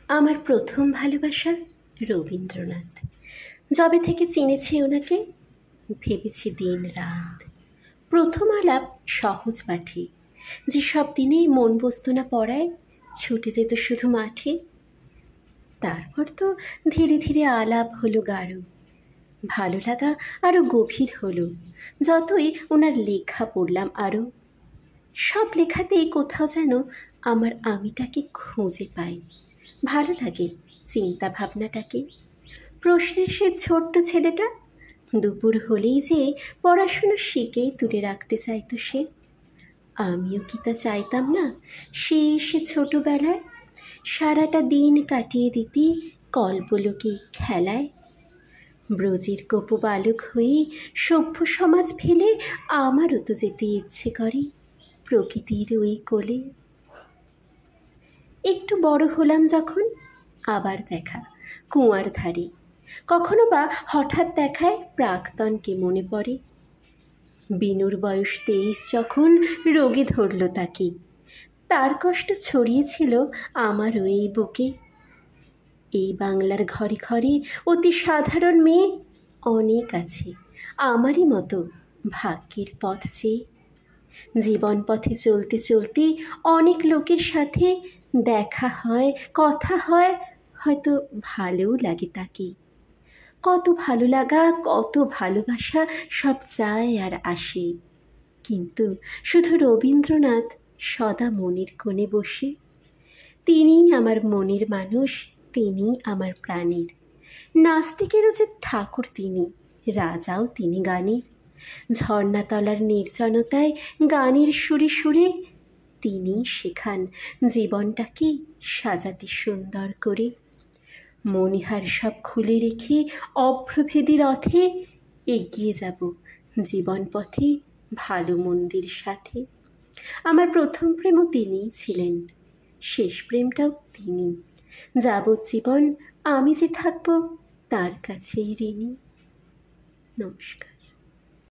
আমার প্রথম ভালোবাসা রবীন্দ্রনাথ। যবে থেকে চিনেছি ওনাকে, ভেবেছি দিন রাত। প্রথম আলাপ সহজ পাঠে, যেসব দিনেই মন বসত না পড়ায়, ছুটে যেত শুধু মাঠে। তারপর তো ধীরে ধীরে আলাপ হলো গাঢ়, ভালো লাগা আরও গভীর হলো যতই ওনার লেখা পড়লাম আরও। সব লেখাতেই কোথাও যেন আমার আমিটাকে খুঁজে পাই। ভালো লাগে চিন্তা ভাবনাটাকে। প্রশ্নের সে ছোট্ট ছেলেটা দুপুর হলেই যে পড়াশুনো শিখেই তুলে রাখতে চাইতো সে। আমিও কি তা চাইতাম না সে ছোটবেলায় সারাটা দিন কাটিয়ে দিতে কল্পলোকে খেলায়। ব্রজের কোপ বালক হয়ে সভ্য সমাজ ফেলে আমারও তো যেতে ইচ্ছে করে প্রকৃতির ওই কোলে। একটু বড় হলাম যখন, আবার দেখা কুয়ার ধারে, কখনো বা হঠাৎ দেখায় প্রাক্তনকে মনে পড়ে। বিনুর বয়স 23 যখন রোগে ধরল তাকে, তার কষ্ট ছড়িয়েছিল আমারও এই বুকে। এই বাংলার ঘরে ঘরে অতি সাধারণ মেয়ে অনেক আছে আমারই মতো ভাগ্যের পথ চেয়ে। জীবন পথে চলতে চলতে অনেক লোকের সাথে দেখা হয়, কথা হয়, হয়তো ভালোও লাগে তাকে। কত ভালো লাগা, কত ভালোবাসা সব যায় আর আসে, কিন্তু শুধু রবীন্দ্রনাথ সদা মনের কোণে বসে। তিনিই আমার মনের মানুষ, তিনিই আমার প্রাণের। নাস্তিকেরও যে ঠাকুর তিনি, রাজাও তিনি গানের। ঝর্ণাতলার নির্জনতায় গানের সুরে সুরে তিনিই শেখান জীবনটাকে সাজাতে সুন্দর করে। মণিহার সব খুলে রেখে অভ্রভেদী রথে এগিয়ে যাব জীবন পথে ভালো মন্দির সাথে। আমার প্রথম প্রেমও তিনিই ছিলেন, শেষ প্রেমটাও তিনি। যাবজ্জীবন আমি যে থাকব তার কাছেই ঋণী। নমস্কার।